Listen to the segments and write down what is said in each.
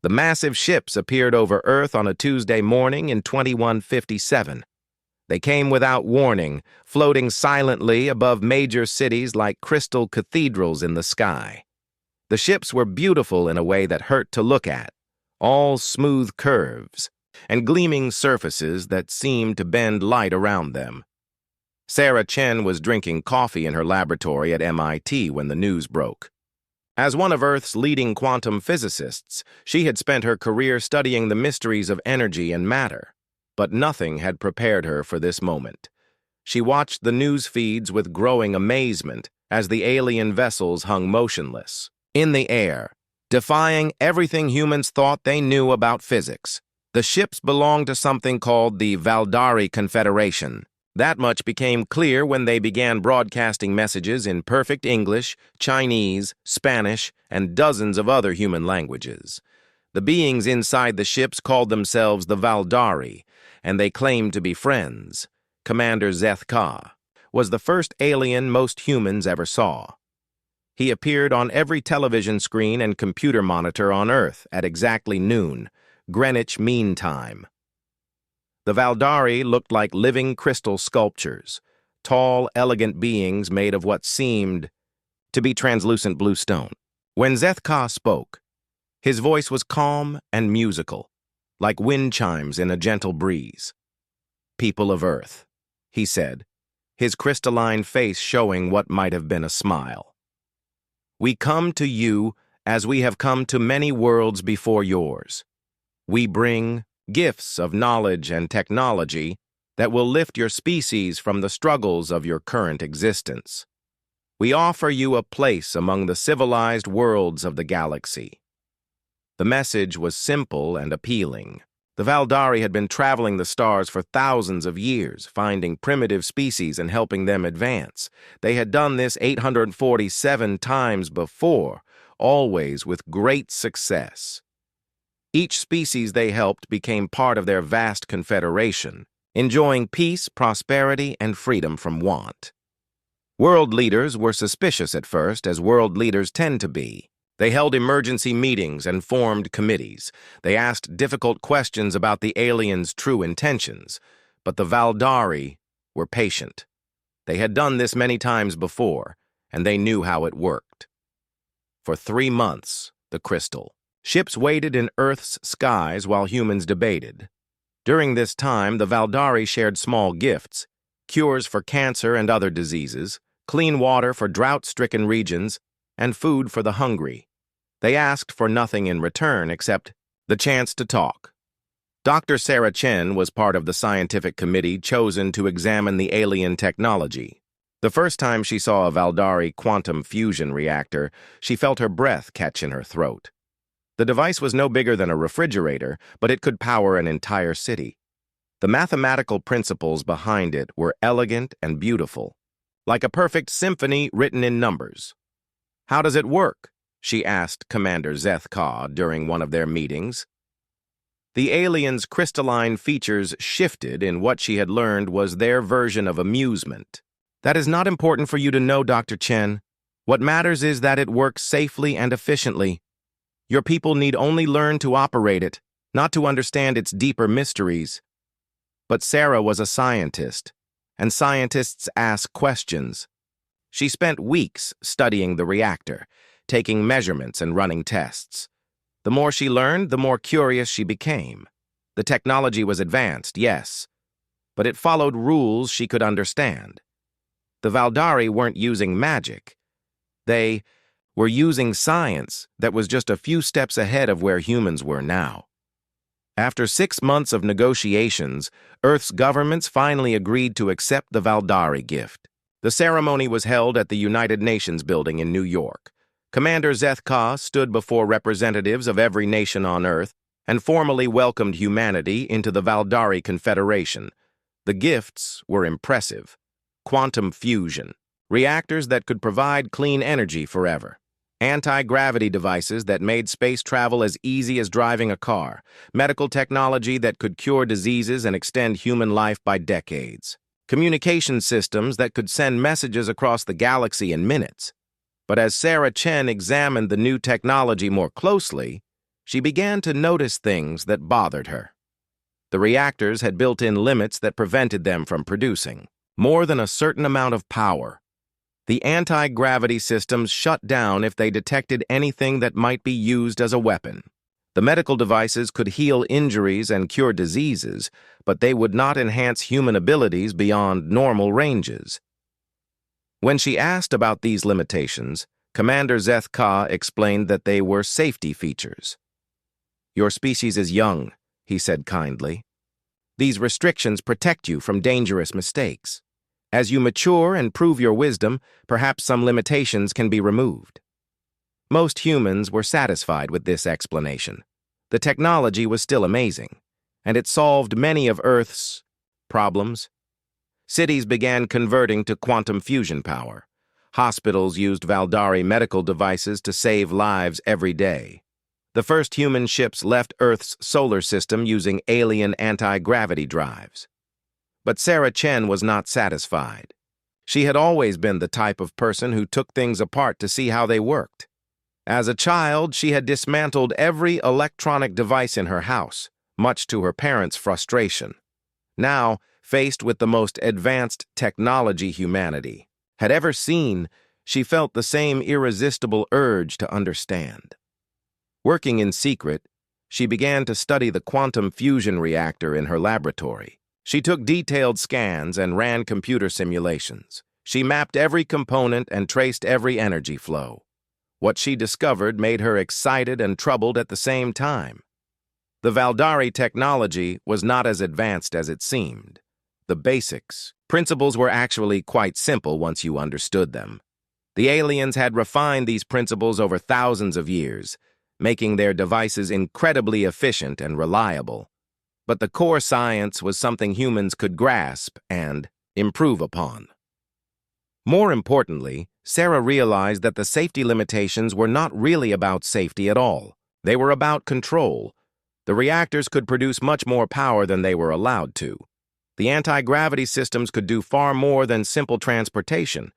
The massive ships appeared over Earth on a Tuesday morning in 2157. They came without warning, floating silently above major cities like crystal cathedrals in the sky. The ships were beautiful in a way that hurt to look at, all smooth curves and gleaming surfaces that seemed to bend light around them. Sarah Chen was drinking coffee in her laboratory at MIT when the news broke. As one of Earth's leading quantum physicists, she had spent her career studying the mysteries of energy and matter, but nothing had prepared her for this moment. She watched the news feeds with growing amazement as the alien vessels hung motionless, in the air, defying everything humans thought they knew about physics. The ships belonged to something called the Valdari Confederation. That much became clear when they began broadcasting messages in perfect English, Chinese, Spanish, and dozens of other human languages. The beings inside the ships called themselves the Valdari, and they claimed to be friends. Commander Zeth Ka was the first alien most humans ever saw. He appeared on every television screen and computer monitor on Earth at exactly noon, Greenwich Mean Time. The Valdari looked like living crystal sculptures, tall, elegant beings made of what seemed to be translucent blue stone. When Zeth Ka spoke, his voice was calm and musical, like wind chimes in a gentle breeze. "People of Earth," he said, his crystalline face showing what might have been a smile. "We come to you as we have come to many worlds before yours. We bring gifts of knowledge and technology that will lift your species from the struggles of your current existence. We offer you a place among the civilized worlds of the galaxy." The message was simple and appealing. The Valdari had been traveling the stars for thousands of years, finding primitive species and helping them advance. They had done this 847 times before, always with great success. Each species they helped became part of their vast confederation, enjoying peace, prosperity, and freedom from want. World leaders were suspicious at first, as world leaders tend to be. They held emergency meetings and formed committees. They asked difficult questions about the aliens' true intentions, but the Valdari were patient. They had done this many times before, and they knew how it worked. For 3 months, the crystal. Ships waited in Earth's skies while humans debated. During this time, the Valdari shared small gifts, cures for cancer and other diseases, clean water for drought-stricken regions, and food for the hungry. They asked for nothing in return except the chance to talk. Dr. Sarah Chen was part of the scientific committee chosen to examine the alien technology. The first time she saw a Valdari quantum fusion reactor, she felt her breath catch in her throat. The device was no bigger than a refrigerator, but it could power an entire city. The mathematical principles behind it were elegant and beautiful, like a perfect symphony written in numbers. "How does it work?" she asked Commander Zeth Ka during one of their meetings. The aliens' crystalline features shifted in what she had learned was their version of amusement. "That is not important for you to know, Dr. Chen. What matters is that it works safely and efficiently. Your people need only learn to operate it, not to understand its deeper mysteries." But Sarah was a scientist, and scientists ask questions. She spent weeks studying the reactor, taking measurements and running tests. The more she learned, the more curious she became. The technology was advanced, yes, but it followed rules she could understand. The Valdari weren't using magic. They were using science that was just a few steps ahead of where humans were now. After 6 months of negotiations, Earth's governments finally agreed to accept the Valdari gift. The ceremony was held at the United Nations building in New York. Commander Zeth Ka stood before representatives of every nation on Earth and formally welcomed humanity into the Valdari Confederation. The gifts were impressive. Quantum fusion, reactors that could provide clean energy forever, anti-gravity devices that made space travel as easy as driving a car, medical technology that could cure diseases and extend human life by decades, communication systems that could send messages across the galaxy in minutes. But as Sarah Chen examined the new technology more closely, she began to notice things that bothered her. The reactors had built-in limits that prevented them from producing more than a certain amount of power. The anti-gravity systems shut down if they detected anything that might be used as a weapon. The medical devices could heal injuries and cure diseases, but they would not enhance human abilities beyond normal ranges. When she asked about these limitations, Commander Zeth Ka explained that they were safety features. "Your species is young," he said kindly. "These restrictions protect you from dangerous mistakes. As you mature and prove your wisdom, perhaps some limitations can be removed." Most humans were satisfied with this explanation. The technology was still amazing, and it solved many of Earth's problems. Cities began converting to quantum fusion power. Hospitals used Valdari medical devices to save lives every day. The first human ships left Earth's solar system using alien anti-gravity drives. But Sarah Chen was not satisfied. She had always been the type of person who took things apart to see how they worked. As a child, she had dismantled every electronic device in her house, much to her parents' frustration. Now, faced with the most advanced technology humanity had ever seen, she felt the same irresistible urge to understand. Working in secret, she began to study the quantum fusion reactor in her laboratory. She took detailed scans and ran computer simulations. She mapped every component and traced every energy flow. What she discovered made her excited and troubled at the same time. The Valdari technology was not as advanced as it seemed. The principles were actually quite simple once you understood them. The aliens had refined these principles over thousands of years, making their devices incredibly efficient and reliable. But the core science was something humans could grasp and improve upon. More importantly, Sarah realized that the safety limitations were not really about safety at all. They were about control. The reactors could produce much more power than they were allowed to. The anti-gravity systems could do far more than simple transportation.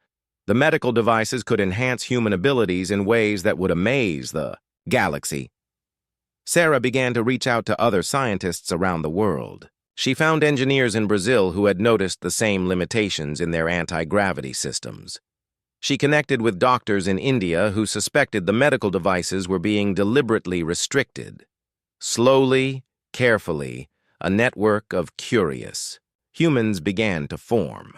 The medical devices could enhance human abilities in ways that would amaze the galaxy. Sarah began to reach out to other scientists around the world. She found engineers in Brazil who had noticed the same limitations in their anti-gravity systems. She connected with doctors in India who suspected the medical devices were being deliberately restricted. Slowly, carefully, a network of curious humans began to form.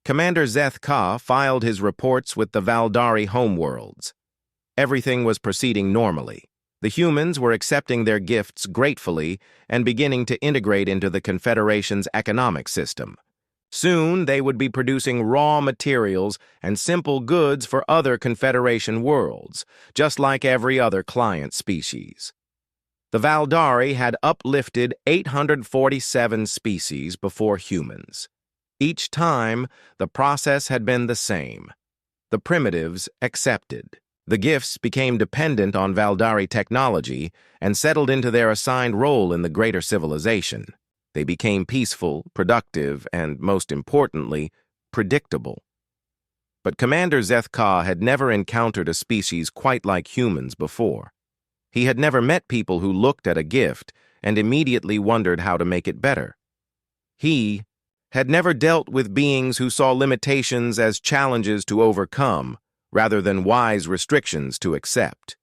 Commander Zeth Ka filed his reports with the Valdari homeworlds. Everything was proceeding normally. The humans were accepting their gifts gratefully and beginning to integrate into the Confederation's economic system. Soon, they would be producing raw materials and simple goods for other Confederation worlds, just like every other client species. The Valdari had uplifted 847 species before humans. Each time, the process had been the same. The primitives accepted. The gifts became dependent on Valdari technology and settled into their assigned role in the greater civilization. They became peaceful, productive, and, most importantly, predictable. But Commander Zeth Ka had never encountered a species quite like humans before. He had never met people who looked at a gift and immediately wondered how to make it better. He had never dealt with beings who saw limitations as challenges to overcome, rather than wise restrictions to accept.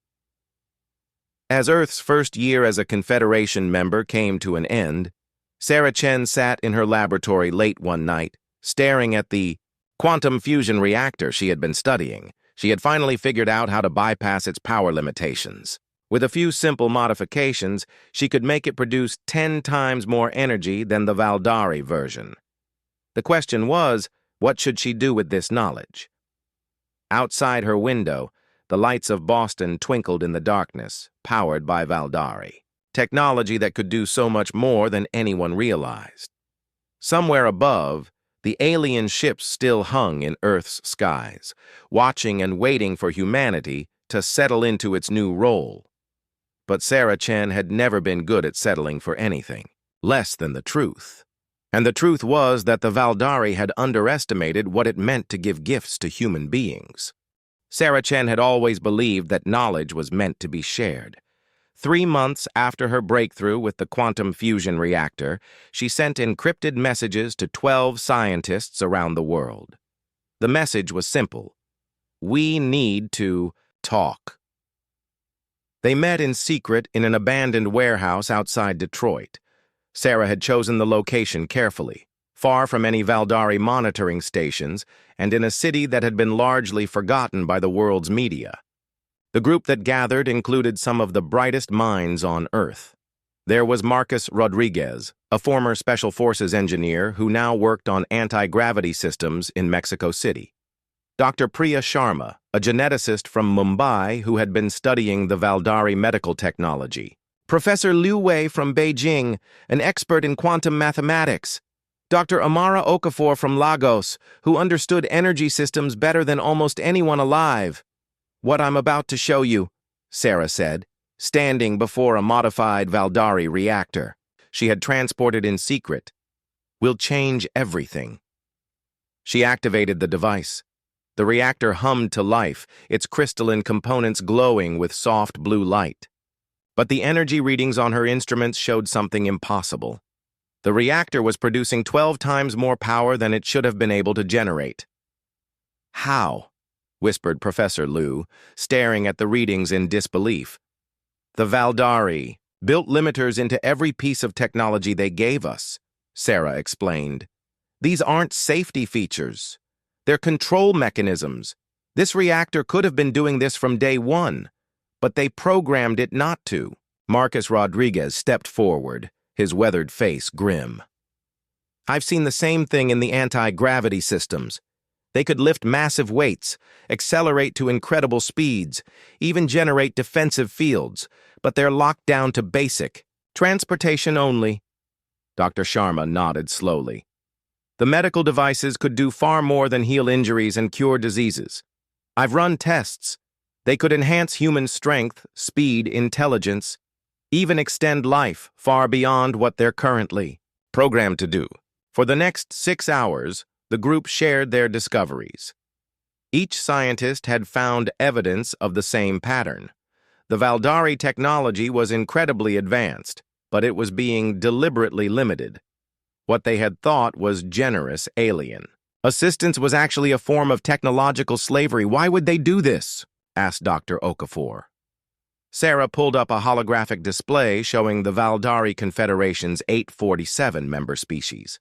As Earth's first year as a Confederation member came to an end, Sarah Chen sat in her laboratory late one night, staring at the quantum fusion reactor she had been studying. She had finally figured out how to bypass its power limitations. With a few simple modifications, she could make it produce 10 times more energy than the Valdari version. The question was, what should she do with this knowledge? Outside her window, the lights of Boston twinkled in the darkness, powered by Valdari, technology that could do so much more than anyone realized. Somewhere above, the alien ships still hung in Earth's skies, watching and waiting for humanity to settle into its new role. But Sarah Chen had never been good at settling for anything less than the truth. And the truth was that the Valdari had underestimated what it meant to give gifts to human beings. Sarah Chen had always believed that knowledge was meant to be shared. 3 months after her breakthrough with the quantum fusion reactor, she sent encrypted messages to 12 scientists around the world. The message was simple. We need to talk. They met in secret in an abandoned warehouse outside Detroit. Sarah had chosen the location carefully, far from any Valdari monitoring stations and in a city that had been largely forgotten by the world's media. The group that gathered included some of the brightest minds on Earth. There was Marcus Rodriguez, a former Special Forces engineer who now worked on anti-gravity systems in Mexico City. Dr. Priya Sharma, a geneticist from Mumbai who had been studying the Valdari medical technology. Professor Liu Wei from Beijing, an expert in quantum mathematics. Dr. Amara Okafor from Lagos, who understood energy systems better than almost anyone alive. What I'm about to show you, Sarah said, standing before a modified Valdari reactor she had transported in secret, will change everything. She activated the device. The reactor hummed to life, its crystalline components glowing with soft blue light. But the energy readings on her instruments showed something impossible. The reactor was producing 12 times more power than it should have been able to generate. How? Whispered Professor Liu, staring at the readings in disbelief. The Valdari built limiters into every piece of technology they gave us, Sarah explained. These aren't safety features. They're control mechanisms. This reactor could have been doing this from day one, but they programmed it not to. Marcus Rodriguez stepped forward, his weathered face grim. I've seen the same thing in the anti-gravity systems. They could lift massive weights, accelerate to incredible speeds, even generate defensive fields, but they're locked down to basic, transportation only. Dr. Sharma nodded slowly. The medical devices could do far more than heal injuries and cure diseases. I've run tests. They could enhance human strength, speed, intelligence, even extend life far beyond what they're currently programmed to do. For the next 6 hours, the group shared their discoveries. Each scientist had found evidence of the same pattern. The Valdari technology was incredibly advanced, but it was being deliberately limited. What they had thought was generous alien. Assistance was actually a form of technological slavery. Why would they do this? Asked Dr. Okafor. Sarah pulled up a holographic display showing the Valdari Confederation's 847 member species.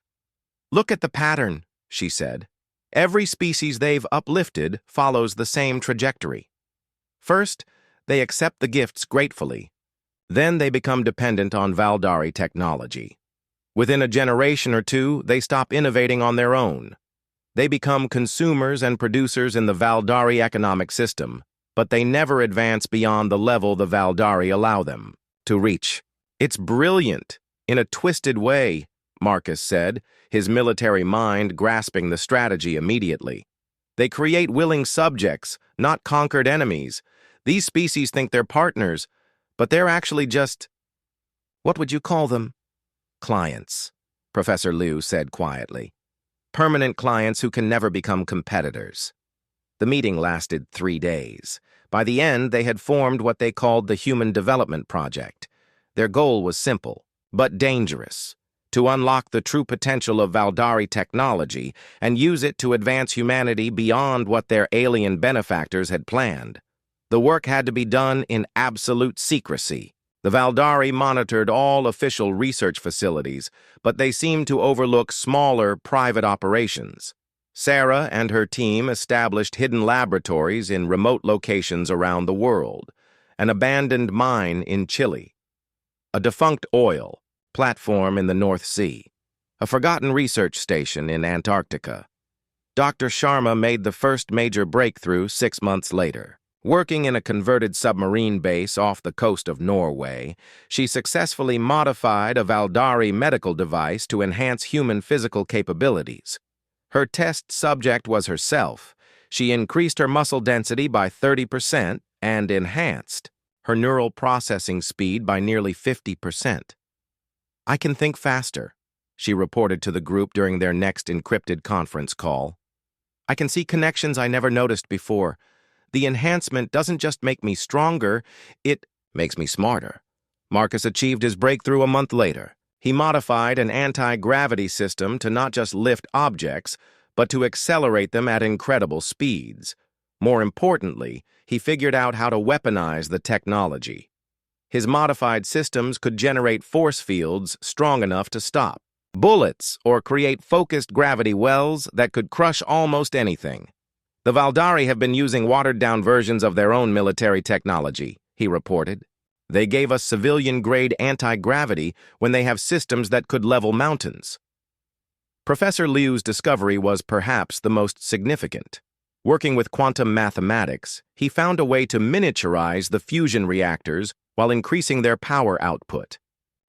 Look at the pattern, she said. Every species they've uplifted follows the same trajectory. First, they accept the gifts gratefully. Then they become dependent on Valdari technology. Within a generation or two, they stop innovating on their own. They become consumers and producers in the Valdari economic system, but they never advance beyond the level the Valdari allow them to reach. It's brilliant, in a twisted way, Marcus said, his military mind grasping the strategy immediately. They create willing subjects, not conquered enemies. These species think they're partners, but they're actually just, what would you call them? Clients, Professor Liu said quietly. Permanent clients who can never become competitors. The meeting lasted 3 days. By the end, they had formed what they called the Human Development Project. Their goal was simple, but dangerous: to unlock the true potential of Valdari technology and use it to advance humanity beyond what their alien benefactors had planned. The work had to be done in absolute secrecy. The Valdari monitored all official research facilities, but they seemed to overlook smaller private operations. Sarah and her team established hidden laboratories in remote locations around the world, an abandoned mine in Chile, a defunct oil platform in the North Sea, a forgotten research station in Antarctica. Dr. Sharma made the first major breakthrough 6 months later. Working in a converted submarine base off the coast of Norway, she successfully modified a Valdari medical device to enhance human physical capabilities. Her test subject was herself. She increased her muscle density by 30% and enhanced her neural processing speed by nearly 50%. I can think faster, she reported to the group during their next encrypted conference call. I can see connections I never noticed before. The enhancement doesn't just make me stronger, it makes me smarter. Marcus achieved his breakthrough a month later. He modified an anti-gravity system to not just lift objects, but to accelerate them at incredible speeds. More importantly, he figured out how to weaponize the technology. His modified systems could generate force fields strong enough to stop bullets or create focused gravity wells that could crush almost anything. The Valdari have been using watered-down versions of their own military technology, he reported. They gave us civilian-grade anti-gravity when they have systems that could level mountains. Professor Liu's discovery was perhaps the most significant. Working with quantum mathematics, he found a way to miniaturize the fusion reactors while increasing their power output.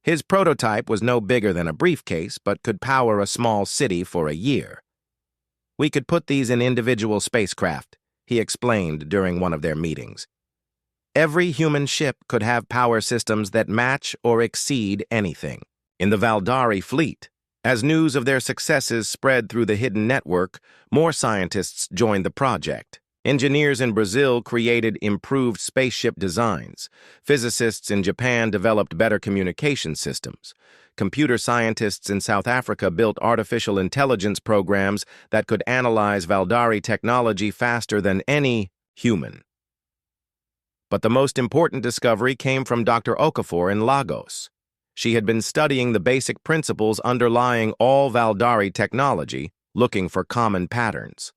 His prototype was no bigger than a briefcase, but could power a small city for a year. We could put these in individual spacecraft, he explained during one of their meetings. Every human ship could have power systems that match or exceed anything. In the Valdari fleet, as news of their successes spread through the hidden network, more scientists joined the project. Engineers in Brazil created improved spaceship designs. Physicists in Japan developed better communication systems. Computer scientists in South Africa built artificial intelligence programs that could analyze Valdari technology faster than any human. But the most important discovery came from Dr. Okafor in Lagos. She had been studying the basic principles underlying all Valdari technology, looking for common patterns.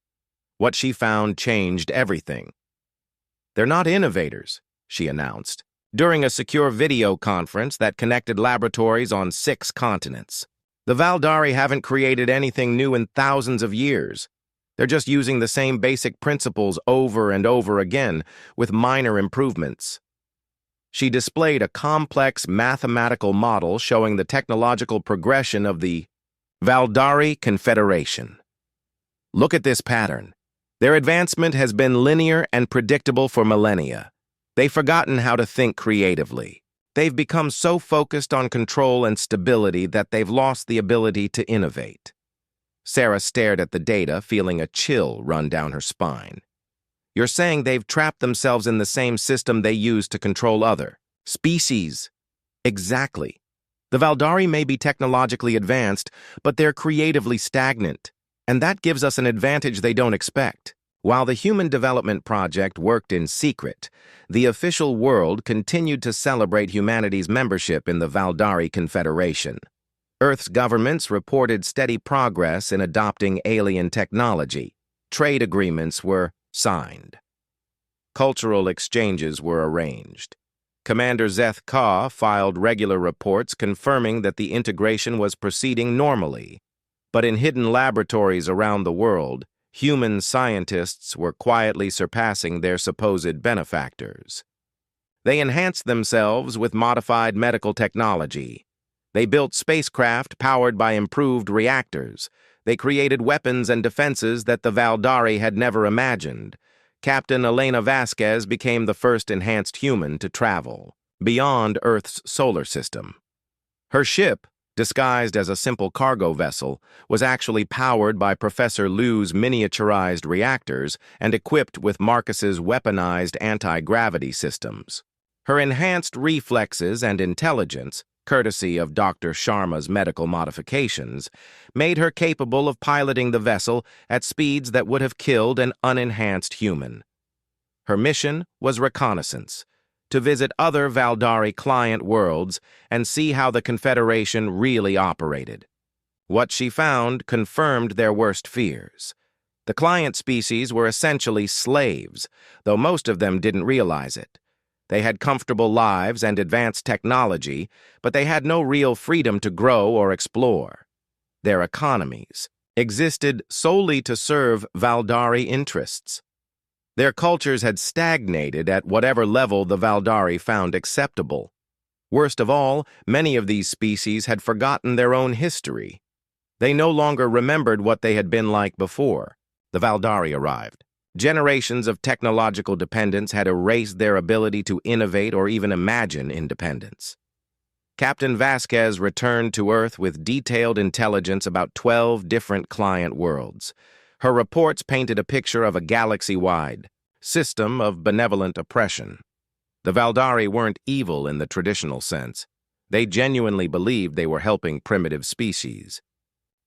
What she found changed everything. They're not innovators, she announced, during a secure video conference that connected laboratories on 6 continents. The Valdari haven't created anything new in thousands of years. They're just using the same basic principles over and over again, with minor improvements. She displayed a complex mathematical model showing the technological progression of the Valdari Confederation. Look at this pattern. Their advancement has been linear and predictable for millennia. They've forgotten how to think creatively. They've become so focused on control and stability that they've lost the ability to innovate. Sarah stared at the data, feeling a chill run down her spine. You're saying they've trapped themselves in the same system they use to control other species? Exactly. The Valdari may be technologically advanced, but they're creatively stagnant, and that gives us an advantage they don't expect. While the Human Development Project worked in secret, the official world continued to celebrate humanity's membership in the Valdari Confederation. Earth's governments reported steady progress in adopting alien technology. Trade agreements were signed. Cultural exchanges were arranged. Commander Zeth Ka filed regular reports confirming that the integration was proceeding normally. But in hidden laboratories around the world, human scientists were quietly surpassing their supposed benefactors. They enhanced themselves with modified medical technology. They built spacecraft powered by improved reactors. They created weapons and defenses that the Valdari had never imagined. Captain Elena Vasquez became the first enhanced human to travel beyond Earth's solar system. Her ship, disguised as a simple cargo vessel, was actually powered by Professor Liu's miniaturized reactors and equipped with Marcus's weaponized anti-gravity systems. Her enhanced reflexes and intelligence, courtesy of Dr. Sharma's medical modifications, made her capable of piloting the vessel at speeds that would have killed an unenhanced human. Her mission was reconnaissance, to visit other Valdari client worlds and see how the Confederation really operated. What she found confirmed their worst fears. The client species were essentially slaves, though most of them didn't realize it. They had comfortable lives and advanced technology, but they had no real freedom to grow or explore. Their economies existed solely to serve Valdari interests. Their cultures had stagnated at whatever level the Valdari found acceptable. Worst of all, many of these species had forgotten their own history. They no longer remembered what they had been like before. The Valdari arrived. Generations of technological dependence had erased their ability to innovate or even imagine independence. Captain Vasquez returned to Earth with detailed intelligence about 12 different client worlds. Her reports painted a picture of a galaxy-wide system of benevolent oppression. The Valdari weren't evil in the traditional sense. They genuinely believed they were helping primitive species.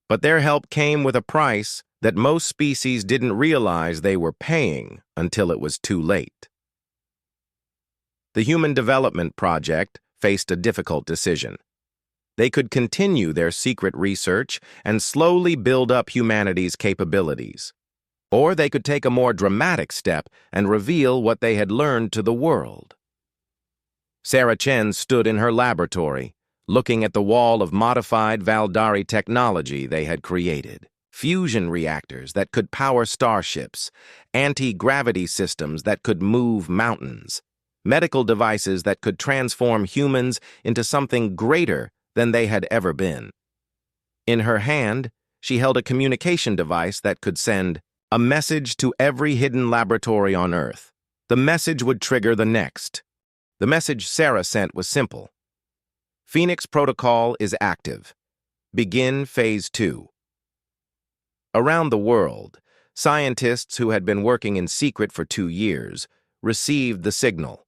But their help came with a price that most species didn't realize they were paying until it was too late. The Human Development Project faced a difficult decision. They could continue their secret research and slowly build up humanity's capabilities. Or they could take a more dramatic step and reveal what they had learned to the world. Sarah Chen stood in her laboratory, looking at the wall of modified Valdari technology they had created. Fusion reactors that could power starships, anti-gravity systems that could move mountains, medical devices that could transform humans into something greater than they had ever been. In her hand, she held a communication device that could send a message to every hidden laboratory on Earth. The message would trigger the next. The message Sarah sent was simple. Phoenix Protocol is active. Begin Phase 2. Around the world, scientists who had been working in secret for 2 years received the signal.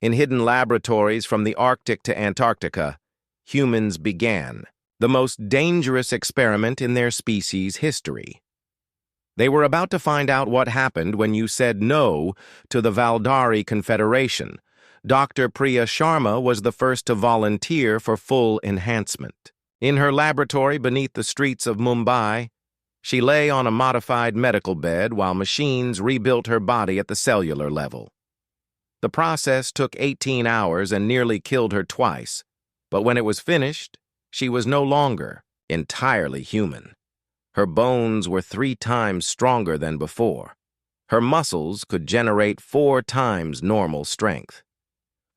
In hidden laboratories from the Arctic to Antarctica, humans began the most dangerous experiment in their species' history. They were about to find out what happened when you said no to the Valdari Confederation. Dr. Priya Sharma was the first to volunteer for full enhancement. In her laboratory beneath the streets of Mumbai, she lay on a modified medical bed while machines rebuilt her body at the cellular level. The process took 18 hours and nearly killed her twice, but when it was finished, she was no longer entirely human. Her bones were 3 times stronger than before. Her muscles could generate 4 times normal strength.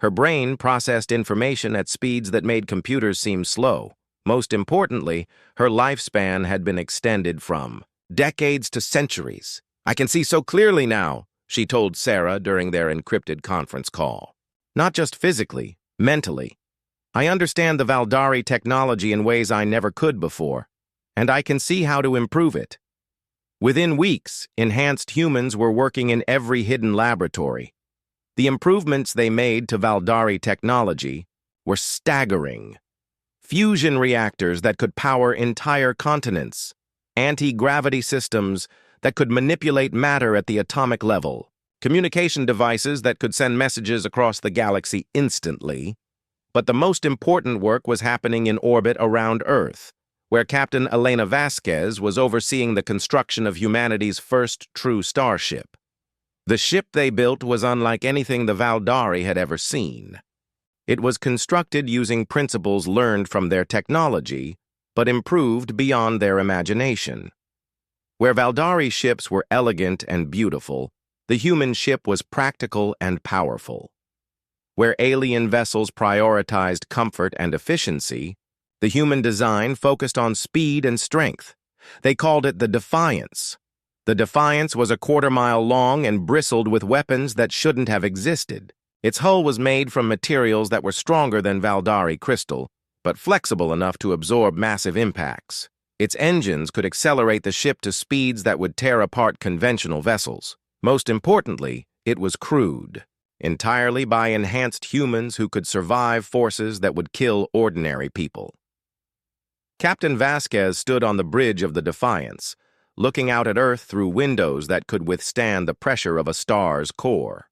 Her brain processed information at speeds that made computers seem slow. Most importantly, her lifespan had been extended from decades to centuries. "I can see so clearly now," she told Sarah during their encrypted conference call. "Not just physically, mentally. I understand the Valdari technology in ways I never could before, and I can see how to improve it." Within weeks, enhanced humans were working in every hidden laboratory. The improvements they made to Valdari technology were staggering. Fusion reactors that could power entire continents, anti-gravity systems that could manipulate matter at the atomic level, communication devices that could send messages across the galaxy instantly. But the most important work was happening in orbit around Earth, where Captain Elena Vasquez was overseeing the construction of humanity's first true starship. The ship they built was unlike anything the Valdari had ever seen. It was constructed using principles learned from their technology, but improved beyond their imagination. Where Valdari ships were elegant and beautiful, the human ship was practical and powerful. Where alien vessels prioritized comfort and efficiency, the human design focused on speed and strength. They called it the Defiance. The Defiance was a 1/4 mile long and bristled with weapons that shouldn't have existed. Its hull was made from materials that were stronger than Valdari crystal, but flexible enough to absorb massive impacts. Its engines could accelerate the ship to speeds that would tear apart conventional vessels. Most importantly, it was crewed entirely by enhanced humans who could survive forces that would kill ordinary people. Captain Vasquez stood on the bridge of the Defiance, looking out at Earth through windows that could withstand the pressure of a star's core.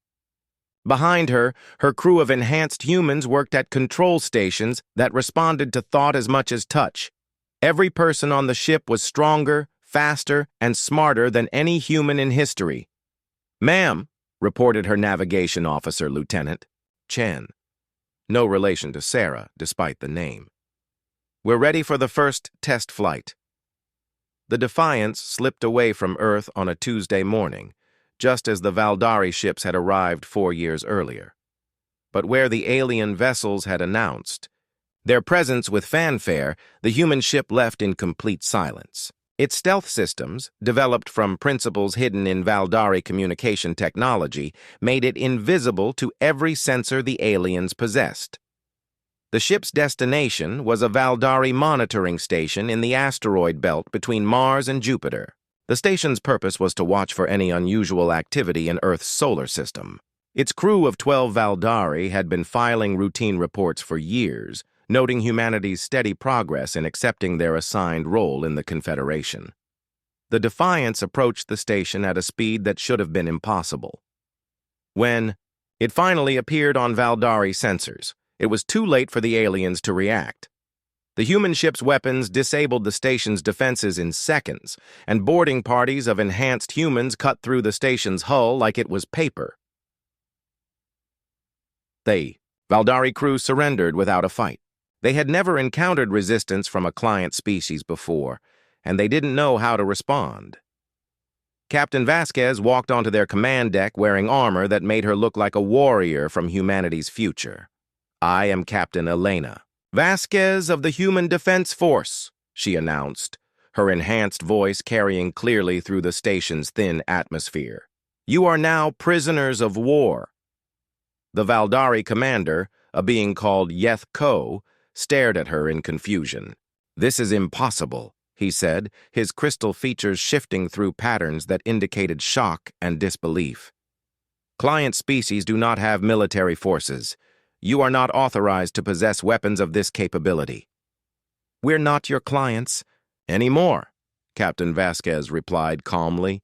Behind her, her crew of enhanced humans worked at control stations that responded to thought as much as touch. Every person on the ship was stronger, faster, and smarter than any human in history. "Ma'am," reported her navigation officer, Lieutenant Chen. No relation to Sarah, despite the name. "We're ready for the first test flight." The Defiance slipped away from Earth on a Tuesday morning, just as the Valdari ships had arrived 4 years earlier. But where the alien vessels had announced their presence with fanfare, the human ship left in complete silence. Its stealth systems, developed from principles hidden in Valdari communication technology, made it invisible to every sensor the aliens possessed. The ship's destination was a Valdari monitoring station in the asteroid belt between Mars and Jupiter. The station's purpose was to watch for any unusual activity in Earth's solar system. Its crew of 12 Valdari had been filing routine reports for years, noting humanity's steady progress in accepting their assigned role in the Confederation. The Defiance approached the station at a speed that should have been impossible. When it finally appeared on Valdari sensors, it was too late for the aliens to react. The human ship's weapons disabled the station's defenses in seconds, and boarding parties of enhanced humans cut through the station's hull like it was paper. The Valdari crew surrendered without a fight. They had never encountered resistance from a client species before, and they didn't know how to respond. Captain Vasquez walked onto their command deck wearing armor that made her look like a warrior from humanity's future. "I am Captain Elena Vasquez of the Human Defense Force," she announced, her enhanced voice carrying clearly through the station's thin atmosphere. "You are now prisoners of war." The Valdari commander, a being called Yeth Ko, stared at her in confusion. "This is impossible," he said, his crystal features shifting through patterns that indicated shock and disbelief. "Client species do not have military forces. You are not authorized to possess weapons of this capability." "We're not your clients anymore," Captain Vasquez replied calmly,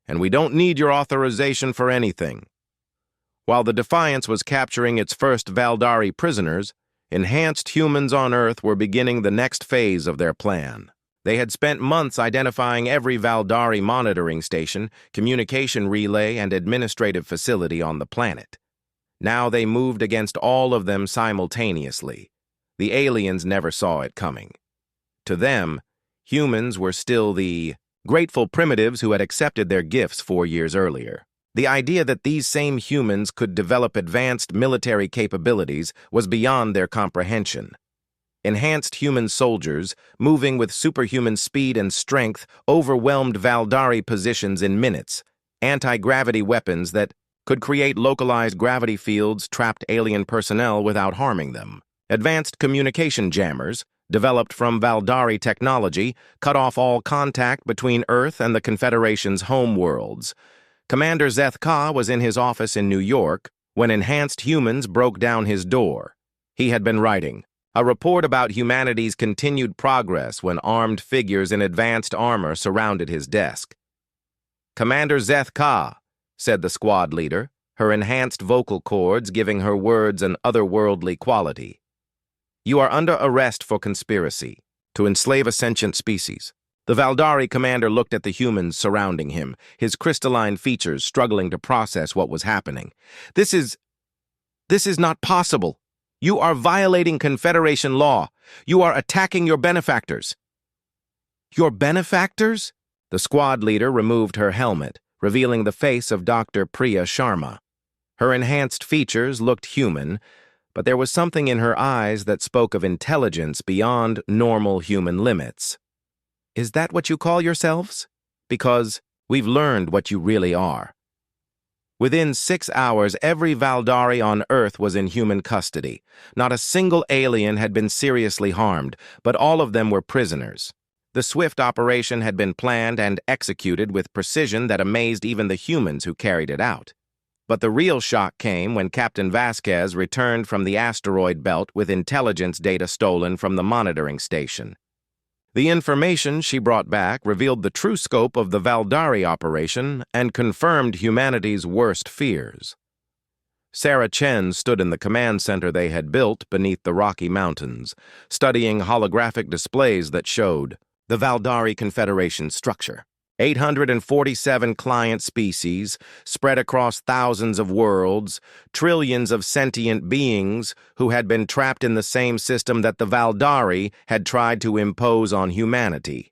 "and we don't need your authorization for anything." While the Defiance was capturing its first Valdari prisoners, enhanced humans on Earth were beginning the next phase of their plan. They had spent months identifying every Valdari monitoring station, communication relay, and administrative facility on the planet. Now they moved against all of them simultaneously. The aliens never saw it coming. To them, humans were still the grateful primitives who had accepted their gifts 4 years earlier. The idea that these same humans could develop advanced military capabilities was beyond their comprehension. Enhanced human soldiers, moving with superhuman speed and strength, overwhelmed Valdari positions in minutes. Anti-gravity weapons that could create localized gravity fields trapped alien personnel without harming them. Advanced communication jammers, developed from Valdari technology, cut off all contact between Earth and the Confederation's home worlds. Commander Zeth Ka was in his office in New York when enhanced humans broke down his door. He had been writing a report about humanity's continued progress when armed figures in advanced armor surrounded his desk. "Commander Zeth Ka," said the squad leader, her enhanced vocal cords giving her words an otherworldly quality. "You are under arrest for conspiracy to enslave a sentient species." The Valdari commander looked at the humans surrounding him, his crystalline features struggling to process what was happening. This is not possible. You are violating Confederation law. You are attacking your benefactors." "Your benefactors?" The squad leader removed her helmet, revealing the face of Dr. Priya Sharma. Her enhanced features looked human, but there was something in her eyes that spoke of intelligence beyond normal human limits. "Is that what you call yourselves? Because we've learned what you really are." Within 6 hours, every Valdari on Earth was in human custody. Not a single alien had been seriously harmed, but all of them were prisoners. The swift operation had been planned and executed with precision that amazed even the humans who carried it out. But the real shock came when Captain Vasquez returned from the asteroid belt with intelligence data stolen from the monitoring station. The information she brought back revealed the true scope of the Valdari operation and confirmed humanity's worst fears. Sarah Chen stood in the command center they had built beneath the Rocky Mountains, studying holographic displays that showed the Valdari Confederation structure. 847 client species, spread across thousands of worlds, trillions of sentient beings who had been trapped in the same system that the Valdari had tried to impose on humanity.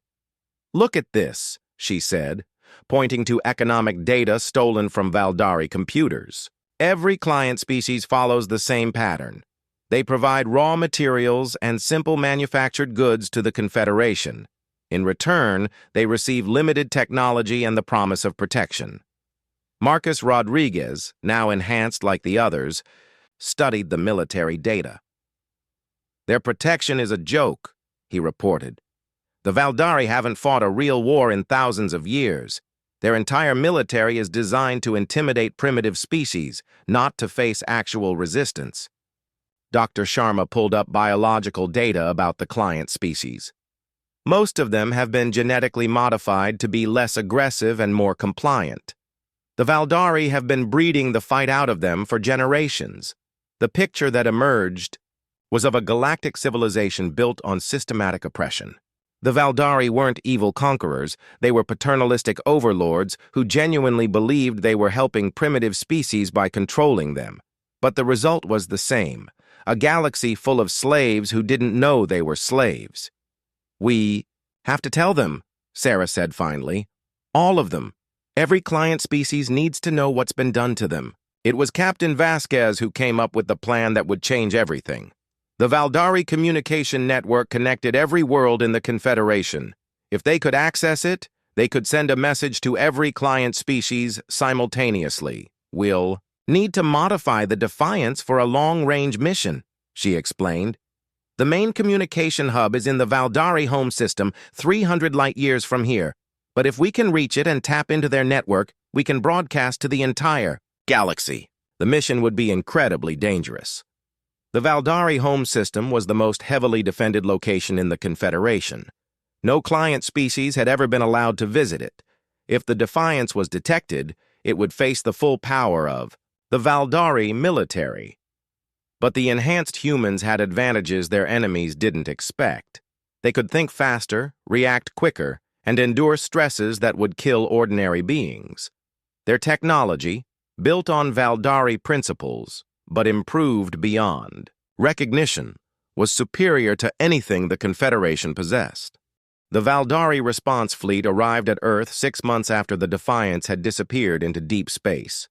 "Look at this," she said, pointing to economic data stolen from Valdari computers. "Every client species follows the same pattern. They provide raw materials and simple manufactured goods to the Confederation. In return, they receive limited technology and the promise of protection." Marcus Rodriguez, now enhanced like the others, studied the military data. "Their protection is a joke," he reported. "The Valdari haven't fought a real war in thousands of years. Their entire military is designed to intimidate primitive species, not to face actual resistance. Dr. Sharma pulled up biological data about the client species. Most of them have been genetically modified to be less aggressive and more compliant. The Valdari have been breeding the fight out of them for generations. The picture that emerged was of a galactic civilization built on systematic oppression. The Valdari weren't evil conquerors, they were paternalistic overlords who genuinely believed they were helping primitive species by controlling them. But the result was the same, a galaxy full of slaves who didn't know they were slaves. "We have to tell them," Sarah said finally. "All of them. Every client species needs to know what's been done to them." It was Captain Vasquez who came up with the plan that would change everything. The Valdari communication network connected every world in the Confederation. If they could access it, they could send a message to every client species simultaneously. "We'll need to modify the Defiance for a long-range mission," she explained. "The main communication hub is in the Valdari home system, 300 light-years from here. But if we can reach it and tap into their network, we can broadcast to the entire galaxy. The mission would be incredibly dangerous." The Valdari home system was the most heavily defended location in the Confederation. No client species had ever been allowed to visit it. If the Defiance was detected, it would face the full power of the Valdari military. But the enhanced humans had advantages their enemies didn't expect. They could think faster, react quicker, and endure stresses that would kill ordinary beings. Their technology, built on Valdari principles, but improved beyond recognition, was superior to anything the Confederation possessed. The Valdari response fleet arrived at Earth 6 months after the Defiance had disappeared into deep space.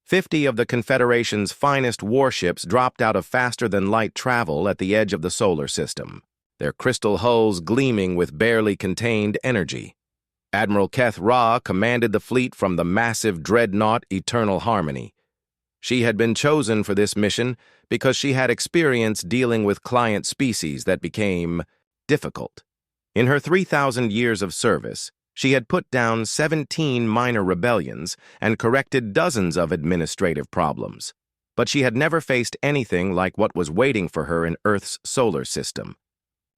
50 of the Confederation's finest warships dropped out of faster-than-light travel at the edge of the solar system, their crystal hulls gleaming with barely contained energy. Admiral Keth Ra commanded the fleet from the massive dreadnought Eternal Harmony. She had been chosen for this mission because she had experience dealing with client species that became difficult. In her 3,000 years of service, she had put down 17 minor rebellions and corrected dozens of administrative problems. But she had never faced anything like what was waiting for her in Earth's solar system.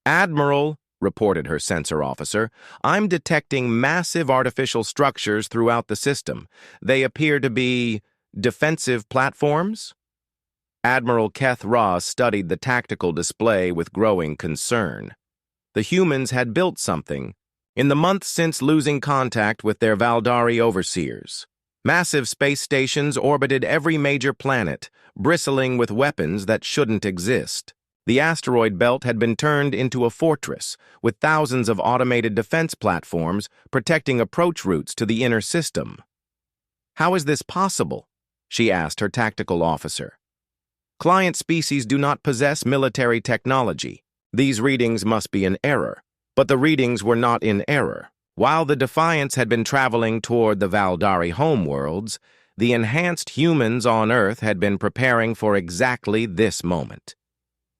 "Admiral," reported her sensor officer, "I'm detecting massive artificial structures throughout the system. They appear to be defensive platforms?" Admiral Keth Ra studied the tactical display with growing concern. The humans had built something in the months since losing contact with their Valdari overseers. Massive space stations orbited every major planet, bristling with weapons that shouldn't exist. The asteroid belt had been turned into a fortress, with thousands of automated defense platforms protecting approach routes to the inner system. "How is this possible?" she asked her tactical officer. "Client species do not possess military technology. These readings must be in error." But the readings were not in error. While the Defiance had been traveling toward the Valdari homeworlds, the enhanced humans on Earth had been preparing for exactly this moment.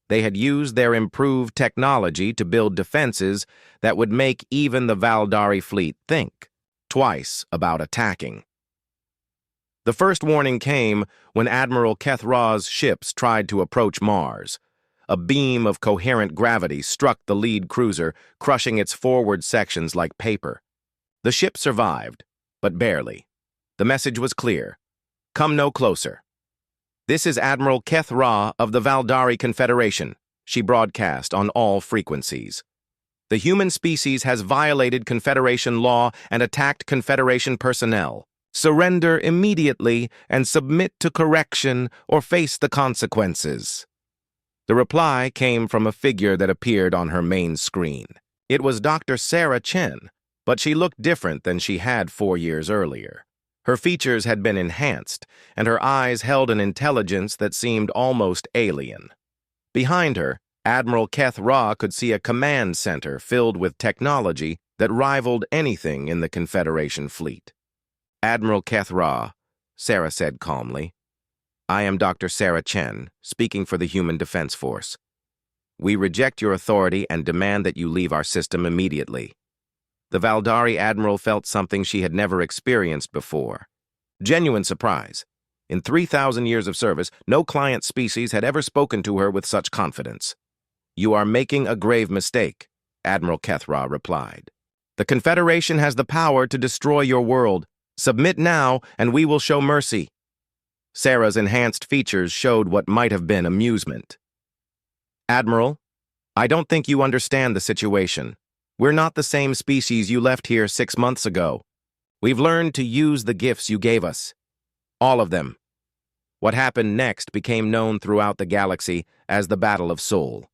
They had used their improved technology to build defenses that would make even the Valdari fleet think twice about attacking. The first warning came when Admiral Keth Ra's ships tried to approach Mars. A beam of coherent gravity struck the lead cruiser, crushing its forward sections like paper. The ship survived, but barely. The message was clear: "Come no closer." "This is Admiral Keth Ra of the Valdari Confederation," she broadcast on all frequencies. "The human species has violated Confederation law and attacked Confederation personnel. Surrender immediately and submit to correction or face the consequences." The reply came from a figure that appeared on her main screen. It was Dr. Sarah Chen, but she looked different than she had 4 years earlier. Her features had been enhanced, and her eyes held an intelligence that seemed almost alien. Behind her, Admiral Keth Ra could see a command center filled with technology that rivaled anything in the Confederation fleet. "Admiral Keth Ra," Sarah said calmly. "I am Dr. Sarah Chen, speaking for the Human Defense Force. We reject your authority and demand that you leave our system immediately." The Valdari admiral felt something she had never experienced before. Genuine surprise. In 3,000 years of service, no client species had ever spoken to her with such confidence. "You are making a grave mistake," Admiral Kethra replied. "The Confederation has the power to destroy your world. Submit now, and we will show mercy." Sarah's enhanced features showed what might have been amusement. "Admiral, I don't think you understand the situation. We're not the same species you left here 6 months ago. We've learned to use the gifts you gave us. All of them." What happened next became known throughout the galaxy as the Battle of Sol.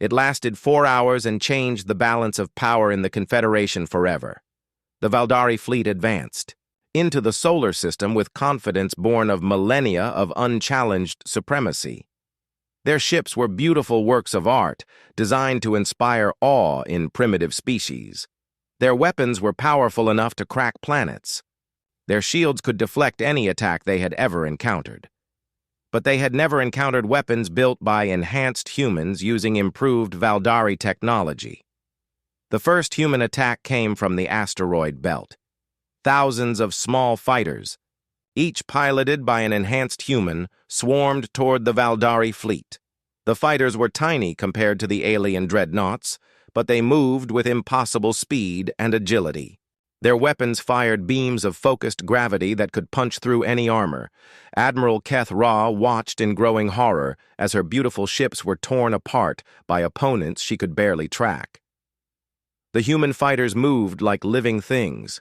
It lasted 4 hours and changed the balance of power in the Confederation forever. The Valdari fleet advanced into the solar system with confidence born of millennia of unchallenged supremacy. Their ships were beautiful works of art, designed to inspire awe in primitive species. Their weapons were powerful enough to crack planets. Their shields could deflect any attack they had ever encountered. But they had never encountered weapons built by enhanced humans using improved Valdari technology. The first human attack came from the asteroid belt. Thousands of small fighters, each piloted by an enhanced human, swarmed toward the Valdari fleet. The fighters were tiny compared to the alien dreadnoughts, but they moved with impossible speed and agility. Their weapons fired beams of focused gravity that could punch through any armor. Admiral Kethra watched in growing horror as her beautiful ships were torn apart by opponents she could barely track. The human fighters moved like living things,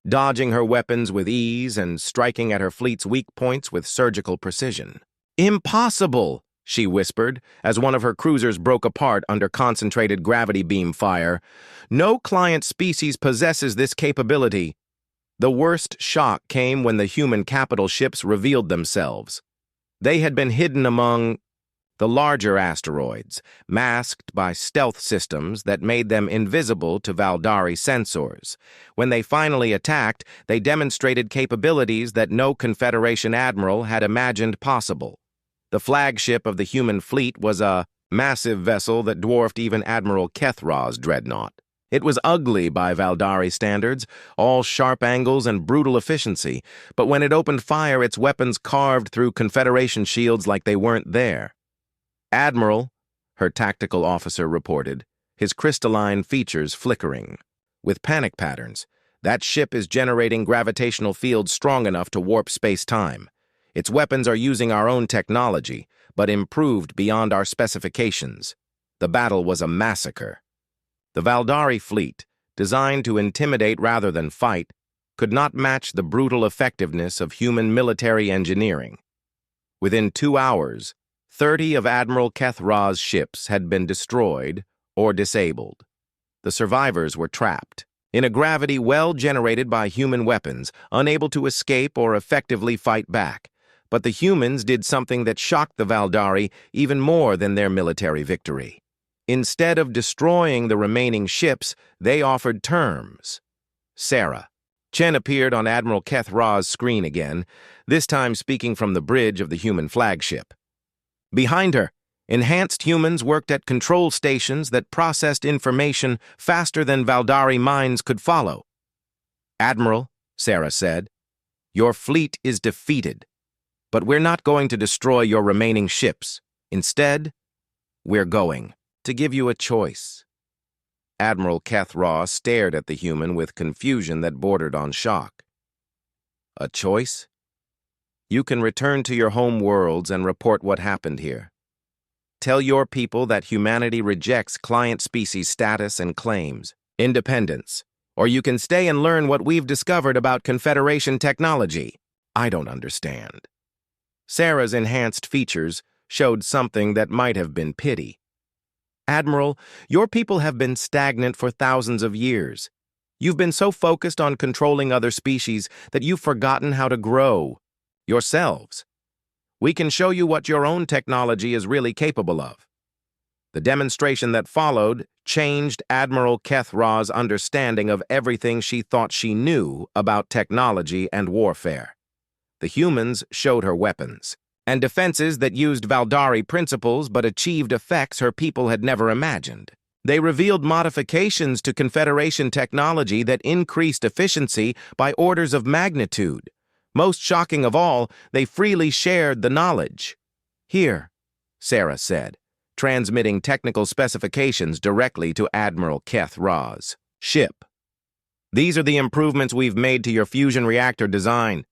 dodging her weapons with ease and striking at her fleet's weak points with surgical precision. "Impossible!" she whispered, as one of her cruisers broke apart under concentrated gravity beam fire. "No client species possesses this capability." The worst shock came when the human capital ships revealed themselves. They had been hidden among the larger asteroids, masked by stealth systems that made them invisible to Valdari sensors. When they finally attacked, they demonstrated capabilities that no Confederation admiral had imagined possible. The flagship of the human fleet was a massive vessel that dwarfed even Admiral Kethra's dreadnought. It was ugly by Valdari standards, all sharp angles and brutal efficiency, but when it opened fire, its weapons carved through Confederation shields like they weren't there. "Admiral," her tactical officer reported, his crystalline features flickering. "With panic patterns, that ship is generating gravitational fields strong enough to warp space-time. Its weapons are using our own technology, but improved beyond our specifications. The battle was a massacre." The Valdari fleet, designed to intimidate rather than fight, could not match the brutal effectiveness of human military engineering. Within 2 hours, 30 of Admiral Kethra's ships had been destroyed or disabled. The survivors were trapped in a gravity well generated by human weapons, unable to escape or effectively fight back. But the humans did something that shocked the Valdari even more than their military victory. Instead of destroying the remaining ships, they offered terms. Sarah. Chen appeared on Admiral Kethra's screen again, this time speaking from the bridge of the human flagship. Behind her, enhanced humans worked at control stations that processed information faster than Valdari minds could follow. "Admiral," Sarah said, "your fleet is defeated, but we're not going to destroy your remaining ships. Instead, we're going to give you a choice." Admiral Kethra stared at the human with confusion that bordered on shock. "A choice? You can return to your home worlds and report what happened here. Tell your people that humanity rejects client species status and claims independence, or you can stay and learn what we've discovered about Confederation technology." "I don't understand." Sarah's enhanced features showed something that might have been pity. "Admiral, your people have been stagnant for thousands of years. You've been so focused on controlling other species that you've forgotten how to grow yourselves. We can show you what your own technology is really capable of." The demonstration that followed changed Admiral Kethra's understanding of everything she thought she knew about technology and warfare. The humans showed her weapons and defenses that used Valdari principles but achieved effects her people had never imagined. They revealed modifications to Confederation technology that increased efficiency by orders of magnitude. Most shocking of all, they freely shared the knowledge. "Here," Sarah said, transmitting technical specifications directly to Admiral Keth Ra's ship. "These are the improvements we've made to your fusion reactor design.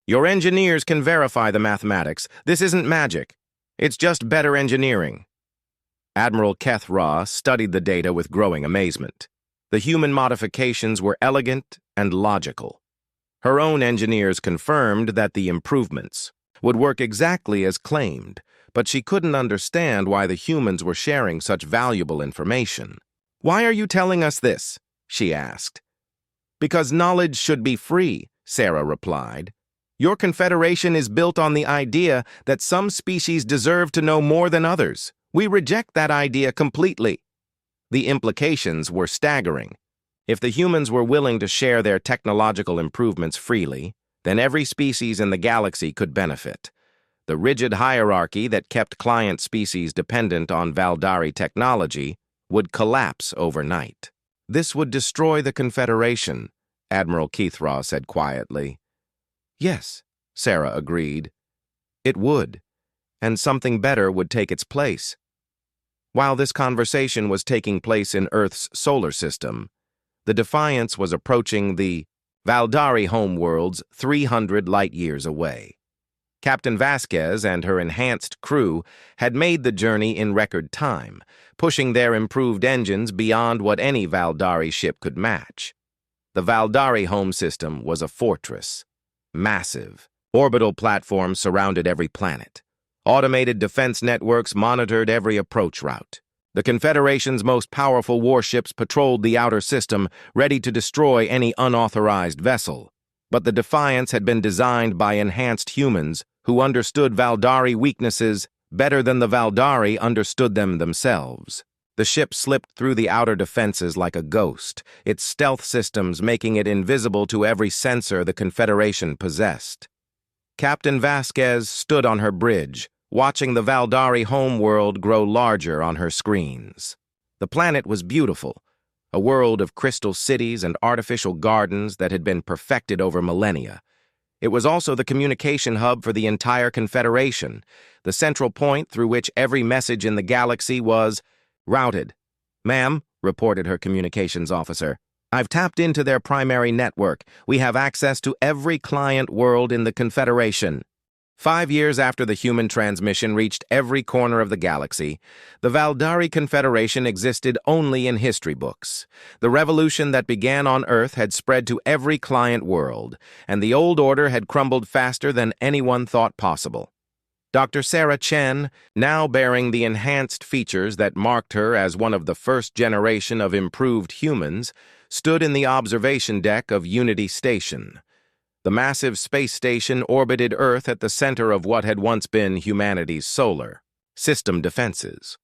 Your engineers can verify the mathematics. This isn't magic. It's just better engineering." Admiral Keth Ra studied the data with growing amazement. The human modifications were elegant and logical. Her own engineers confirmed that the improvements would work exactly as claimed, but she couldn't understand why the humans were sharing such valuable information. "Why are you telling us this?" she asked. "Because knowledge should be free," Sarah replied. "Your confederation is built on the idea that some species deserve to know more than others. We reject that idea completely." The implications were staggering. If the humans were willing to share their technological improvements freely, then every species in the galaxy could benefit. The rigid hierarchy that kept client species dependent on Valdari technology would collapse overnight. "This would destroy the Confederation," Admiral Kethra said quietly. "Yes," Sarah agreed. "It would, and something better would take its place." While this conversation was taking place in Earth's solar system, the Defiance was approaching the Valdari homeworlds 300 light-years away. Captain Vasquez and her enhanced crew had made the journey in record time, pushing their improved engines beyond what any Valdari ship could match. The Valdari home system was a fortress. Massive. Orbital platforms surrounded every planet. Automated defense networks monitored every approach route. The Confederation's most powerful warships patrolled the outer system, ready to destroy any unauthorized vessel. But the Defiance had been designed by enhanced humans who understood Valdari weaknesses better than the Valdari understood them themselves. The ship slipped through the outer defenses like a ghost, its stealth systems making it invisible to every sensor the Confederation possessed. Captain Vasquez stood on her bridge, watching the Valdari homeworld grow larger on her screens. The planet was beautiful, a world of crystal cities and artificial gardens that had been perfected over millennia. It was also the communication hub for the entire Confederation, the central point through which every message in the galaxy was routed. "Ma'am," reported her communications officer, "I've tapped into their primary network. We have access to every client world in the Confederation." 5 years after the human transmission reached every corner of the galaxy, the Valdari Confederation existed only in history books. The revolution that began on Earth had spread to every client world, and the old order had crumbled faster than anyone thought possible. Dr. Sarah Chen, now bearing the enhanced features that marked her as one of the first generation of improved humans, stood in the observation deck of Unity Station. The massive space station orbited Earth at the center of what had once been humanity's solar system defenses.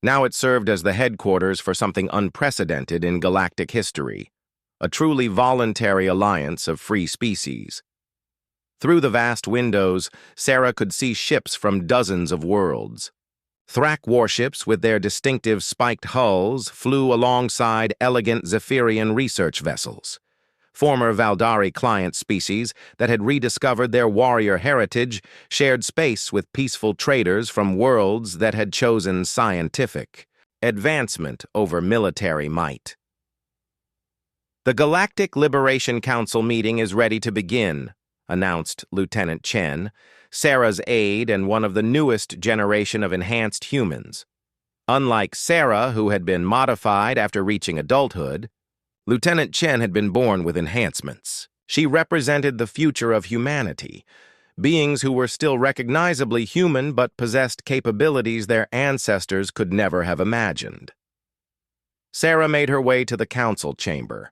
Now it served as the headquarters for something unprecedented in galactic history, a truly voluntary alliance of free species. Through the vast windows, Sarah could see ships from dozens of worlds. Thrak warships with their distinctive spiked hulls flew alongside elegant Zephyrian research vessels. Former Valdari client species that had rediscovered their warrior heritage shared space with peaceful traders from worlds that had chosen scientific advancement over military might. "The Galactic Liberation Council meeting is ready to begin," announced Lieutenant Chen, Sarah's aide and one of the newest generation of enhanced humans. Unlike Sarah, who had been modified after reaching adulthood, Lieutenant Chen had been born with enhancements. She represented the future of humanity, beings who were still recognizably human but possessed capabilities their ancestors could never have imagined. Sarah made her way to the council chamber,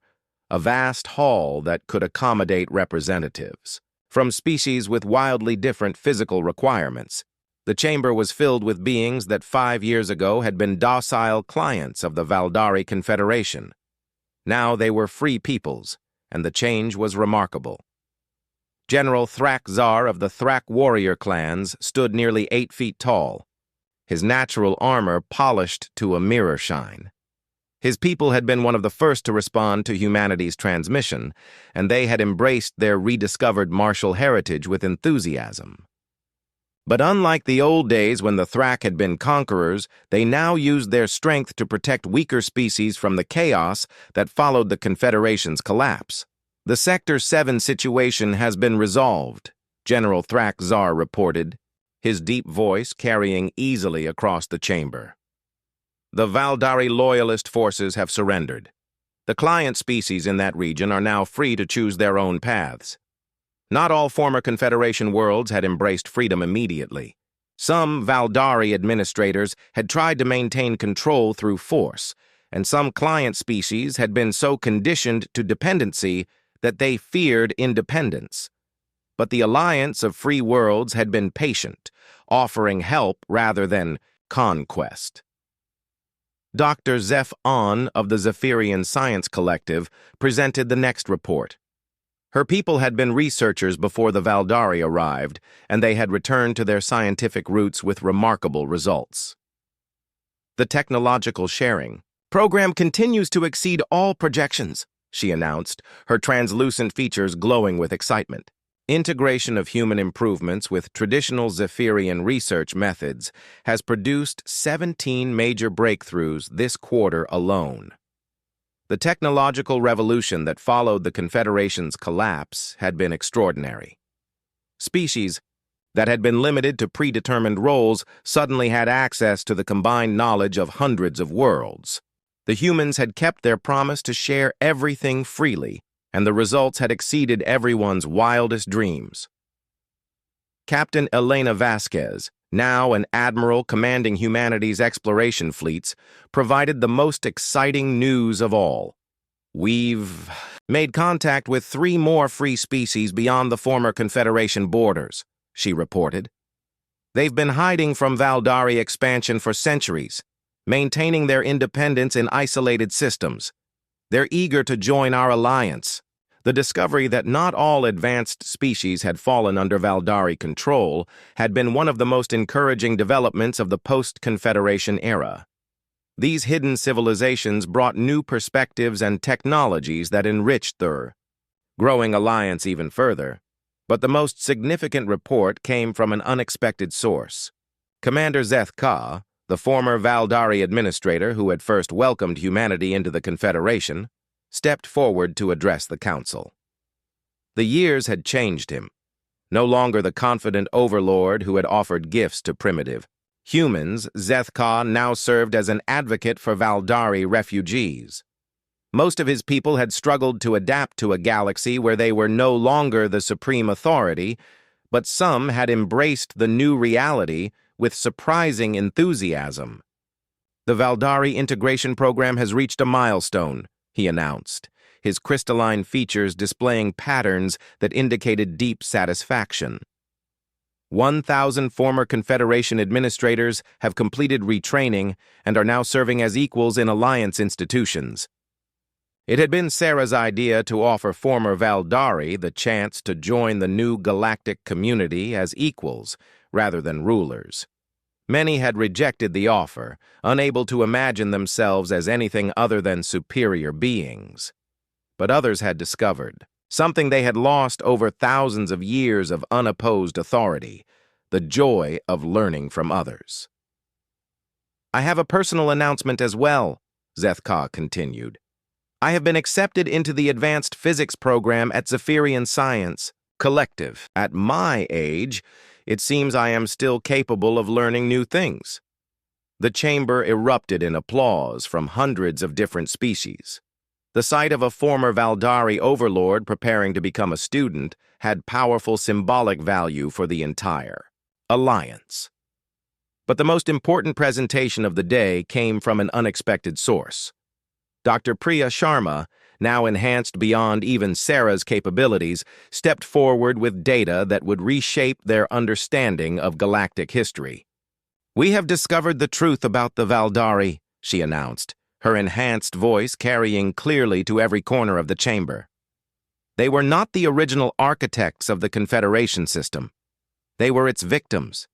a vast hall that could accommodate representatives from species with wildly different physical requirements. The chamber was filled with beings that 5 years ago had been docile clients of the Valdari Confederation. Now they were free peoples, and the change was remarkable. General Thrak Zar of the Thrak warrior clans stood nearly 8 feet tall, his natural armor polished to a mirror shine. His people had been one of the first to respond to humanity's transmission, and they had embraced their rediscovered martial heritage with enthusiasm. But unlike the old days when the Thrak had been conquerors, they now used their strength to protect weaker species from the chaos that followed the Confederation's collapse. "The Sector 7 situation has been resolved," General Thrak Zar reported, his deep voice carrying easily across the chamber. "The Valdari loyalist forces have surrendered. The client species in that region are now free to choose their own paths. Not all former Confederation worlds had embraced freedom immediately. Some Valdari administrators had tried to maintain control through force, and some client species had been so conditioned to dependency that they feared independence. But the alliance of free worlds had been patient, offering help rather than conquest." Dr. Zeph On of the Zephyrian Science Collective presented the next report. Her people had been researchers before the Valdari arrived, and they had returned to their scientific roots with remarkable results. "The technological sharing program continues to exceed all projections," she announced, her translucent features glowing with excitement. "Integration of human improvements with traditional Zephyrian research methods has produced 17 major breakthroughs this quarter alone." The technological revolution that followed the Confederation's collapse had been extraordinary. Species that had been limited to predetermined roles suddenly had access to the combined knowledge of hundreds of worlds. The humans had kept their promise to share everything freely, and the results had exceeded everyone's wildest dreams. Captain Elena Vasquez, now an admiral commanding humanity's exploration fleets, provided the most exciting news of all. "We've made contact with 3 more free species beyond the former Confederation borders," she reported. "They've been hiding from Valdari expansion for centuries, maintaining their independence in isolated systems. They're eager to join our alliance." The discovery that not all advanced species had fallen under Valdari control had been one of the most encouraging developments of the post-Confederation era. These hidden civilizations brought new perspectives and technologies that enriched their growing alliance even further. But the most significant report came from an unexpected source. Commander Zeth Ka, the former Valdari administrator who had first welcomed humanity into the Confederation, stepped forward to address the council. The years had changed him. No longer the confident overlord who had offered gifts to primitive humans, Zeth Ka now served as an advocate for Valdari refugees. Most of his people had struggled to adapt to a galaxy where they were no longer the supreme authority, but some had embraced the new reality with surprising enthusiasm. "The Valdari integration program has reached a milestone," he announced, his crystalline features displaying patterns that indicated deep satisfaction. 1,000 former Confederation administrators have completed retraining and are now serving as equals in Alliance institutions. It had been Sarah's idea to offer former Valdari the chance to join the new galactic community as equals rather than rulers. Many had rejected the offer, unable to imagine themselves as anything other than superior beings. But others had discovered something they had lost over thousands of years of unopposed authority: the joy of learning from others. "I have a personal announcement as well," Zeth Ka continued. "I have been accepted into the advanced physics program at Zephyrian Science Collective. At my age, it seems I am still capable of learning new things." The chamber erupted in applause from hundreds of different species. The sight of a former Valdari overlord preparing to become a student had powerful symbolic value for the entire alliance. But the most important presentation of the day came from an unexpected source. Dr. Priya Sharma, now enhanced beyond even Sarah's capabilities, stepped forward with data that would reshape their understanding of galactic history. "We have discovered the truth about the Valdari," she announced, her enhanced voice carrying clearly to every corner of the chamber. "They were not the original architects of the Confederation system. They were its victims.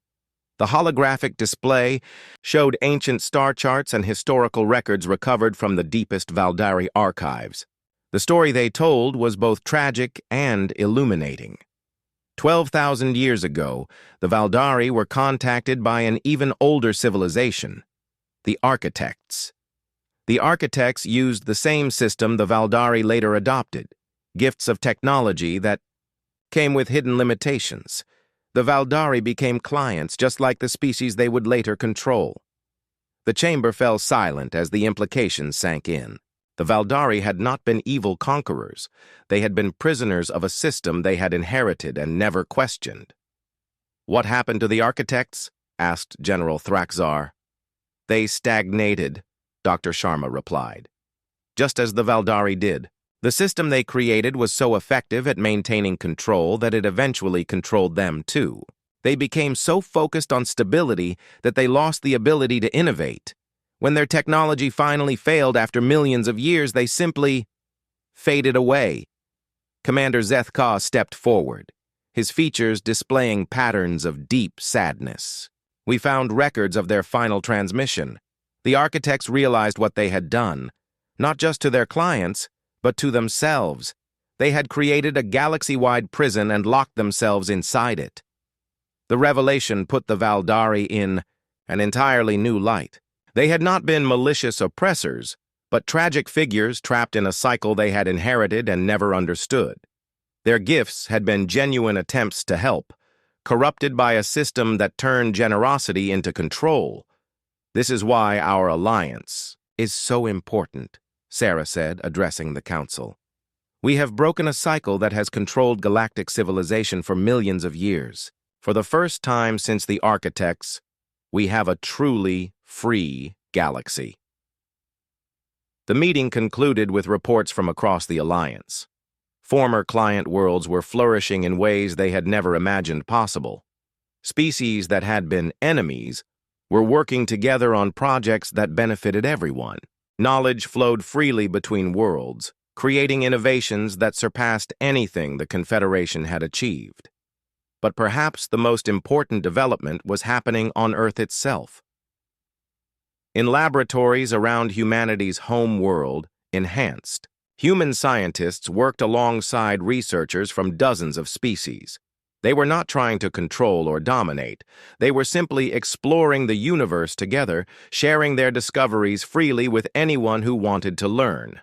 The holographic display showed ancient star charts and historical records recovered from the deepest Valdari archives. The story they told was both tragic and illuminating. 12,000 years ago, the Valdari were contacted by an even older civilization, the Architects. The Architects used the same system the Valdari later adopted, gifts of technology that came with hidden limitations. The Valdari became clients, just like the species they would later control. The chamber fell silent as the implications sank in. The Valdari had not been evil conquerors. They had been prisoners of a system they had inherited and never questioned. "What happened to the Architects?" asked General Thraxar. "They stagnated," Dr. Sharma replied. "Just as the Valdari did. The system they created was so effective at maintaining control that it eventually controlled them too. They became so focused on stability that they lost the ability to innovate. When their technology finally failed after millions of years, they simply faded away." Commander Zethka stepped forward, his features displaying patterns of deep sadness. "We found records of their final transmission. The Architects realized what they had done, not just to their clients, but to themselves. They had created a galaxy-wide prison and locked themselves inside it. The revelation put the Valdari in an entirely new light. They had not been malicious oppressors, but tragic figures trapped in a cycle they had inherited and never understood. Their gifts had been genuine attempts to help, corrupted by a system that turned generosity into control. "This is why our alliance is so important," Sarah said, addressing the council. "We have broken a cycle that has controlled galactic civilization for millions of years. For the first time since the Architects, we have a truly free galaxy." The meeting concluded with reports from across the Alliance. Former client worlds were flourishing in ways they had never imagined possible. Species that had been enemies were working together on projects that benefited everyone. Knowledge flowed freely between worlds, creating innovations that surpassed anything the Confederation had achieved. But perhaps the most important development was happening on Earth itself. In laboratories around humanity's home world, Enhanced, human scientists worked alongside researchers from dozens of species. They were not trying to control or dominate. They were simply exploring the universe together, sharing their discoveries freely with anyone who wanted to learn.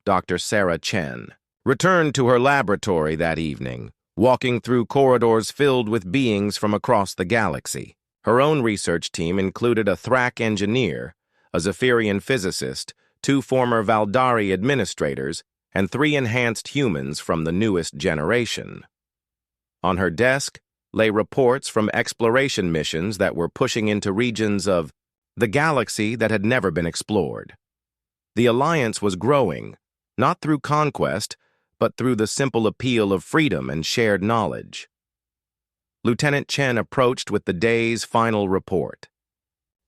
Dr. Sarah Chen returned to her laboratory that evening, walking through corridors filled with beings from across the galaxy. Her own research team included a Thrak engineer, a Zephyrian physicist, 2 former Valdari administrators, and 3 enhanced humans from the newest generation. On her desk lay reports from exploration missions that were pushing into regions of the galaxy that had never been explored. The Alliance was growing, not through conquest, but through the simple appeal of freedom and shared knowledge. Lieutenant Chen approached with the day's final report.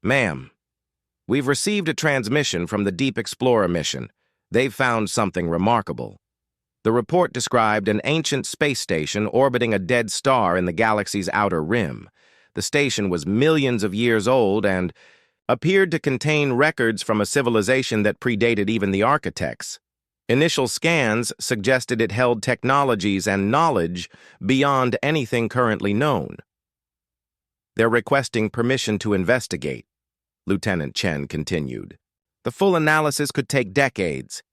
"Ma'am, we've received a transmission from the Deep Explorer mission. They've found something remarkable." The report described an ancient space station orbiting a dead star in the galaxy's outer rim. The station was millions of years old and appeared to contain records from a civilization that predated even the Architects. Initial scans suggested it held technologies and knowledge beyond anything currently known. "They're requesting permission to investigate," Lieutenant Chen continued. "The full analysis could take decades.